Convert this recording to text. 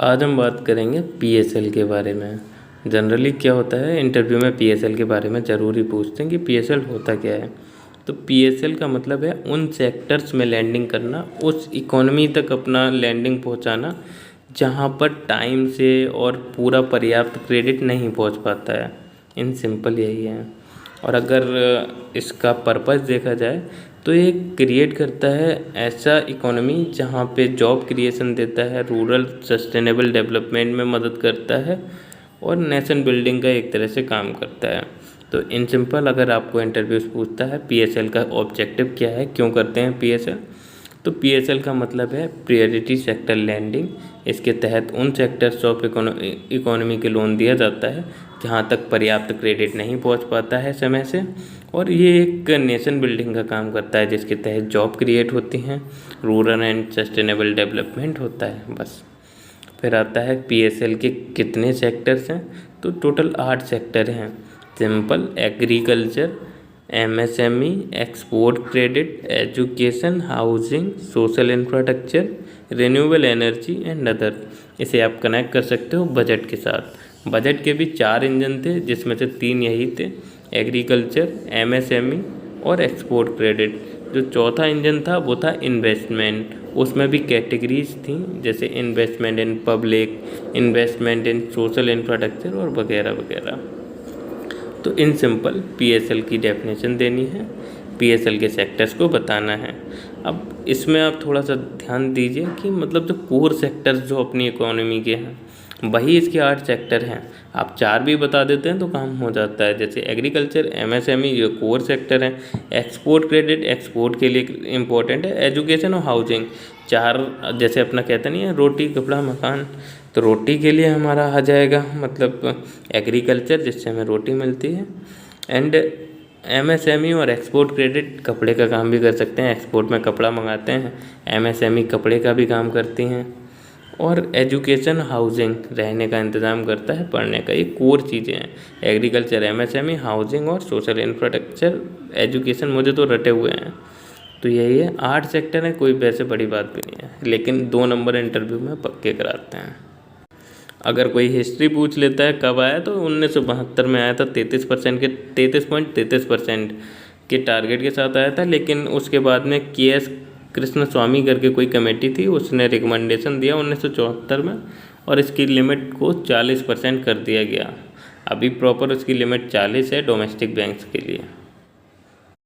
आज हम बात करेंगे पीएसएल के बारे में। जनरली क्या होता है, इंटरव्यू में पीएसएल के बारे में ज़रूरी पूछते हैं कि पीएसएल होता क्या है। तो पीएसएल का मतलब है उन सेक्टर्स में लैंडिंग करना, उस इकोनॉमी तक अपना लैंडिंग पहुंचाना जहां पर टाइम से और पूरा पर्याप्त क्रेडिट नहीं पहुंच पाता है। इन सिंपल यही है। और अगर इसका पर्पस देखा जाए तो ये क्रिएट करता है ऐसा इकोनॉमी जहाँ पे जॉब क्रिएशन देता है, रूरल सस्टेनेबल डेवलपमेंट में मदद करता है और नेशन बिल्डिंग का एक तरह से काम करता है। तो इन सिंपल अगर आपको इंटरव्यूज पूछता है पीएसएल का ऑब्जेक्टिव क्या है, क्यों करते हैं पीएसएल, तो पीएसएल का मतलब है प्रायोरिटी सेक्टर लैंडिंग। इसके तहत उन सेक्टर्स ऑफ इकोनॉमी के लोन दिया जाता है जहाँ तक पर्याप्त क्रेडिट नहीं पहुँच पाता है समय से, और ये एक नेशन बिल्डिंग का काम करता है जिसके तहत जॉब क्रिएट होती हैं, रूरल एंड सस्टेनेबल डेवलपमेंट होता है। बस फिर आता है पीएसएल के कितने सेक्टर्स हैं, तो टोटल 8 सेक्टर हैं। Simple, agriculture, MSME, export credit, education, housing, social infrastructure, renewable energy and other. इसे आप कनेक्ट कर सकते हो बजट के साथ। बजट के भी 4 इंजन थे जिसमें से 3 यही थे, एग्रीकल्चर, एमएसएमई और एक्सपोर्ट क्रेडिट। जो चौथा इंजन था वो था इन्वेस्टमेंट। उसमें भी कैटेगरीज थी जैसे investment in public, investment in social infrastructure और वगैरह वगैरह। तो इन सिंपल पीएसएल की डेफिनेशन देनी है, पीएसएल के सेक्टर्स को बताना है। अब इसमें आप थोड़ा सा ध्यान दीजिए कि मतलब जो कोर सेक्टर्स जो अपनी इकोनॉमी के हैं वही इसके 8 सेक्टर हैं। आप 4 भी बता देते हैं तो काम हो जाता है। जैसे एग्रीकल्चर, एमएसएमई जो कोर सेक्टर हैं, एक्सपोर्ट क्रेडिट एक्सपोर्ट के लिए इम्पोर्टेंट है, एजुकेशन और हाउसिंग 4 जैसे अपना कहते नहीं है रोटी कपड़ा मकान, तो रोटी के लिए हमारा आ जाएगा मतलब एग्रीकल्चर जिससे हमें रोटी मिलती है, एंड एमएसएमई और एक्सपोर्ट क्रेडिट कपड़े का काम भी कर सकते हैं, एक्सपोर्ट में कपड़ा मंगाते हैं, एमएसएमई कपड़े का भी काम करती हैं, और एजुकेशन हाउसिंग रहने का इंतज़ाम करता है, पढ़ने का। ये कोर चीज़ें हैं, एग्रीकल्चर, एमएसएमई, हाउसिंग और सोशल इंफ्रास्ट्रक्चर, एजुकेशन मुझे तो रटे हुए हैं। तो यही है, 8 सेक्टर है, कोई वैसे बड़ी बात भी नहीं है, लेकिन 2 नंबर इंटरव्यू में पक्के कराते हैं। अगर कोई हिस्ट्री पूछ लेता है कब आया, तो 1972 में आया था, 33.33% के टारगेट के साथ आया था। लेकिन उसके बाद में के.एस. कृष्ण स्वामी करके कोई कमेटी थी, उसने रिकमेंडेशन दिया 1974 में, और इसकी लिमिट को 40% कर दिया गया। अभी प्रॉपर उसकी लिमिट 40 है डोमेस्टिक बैंक्स के लिए।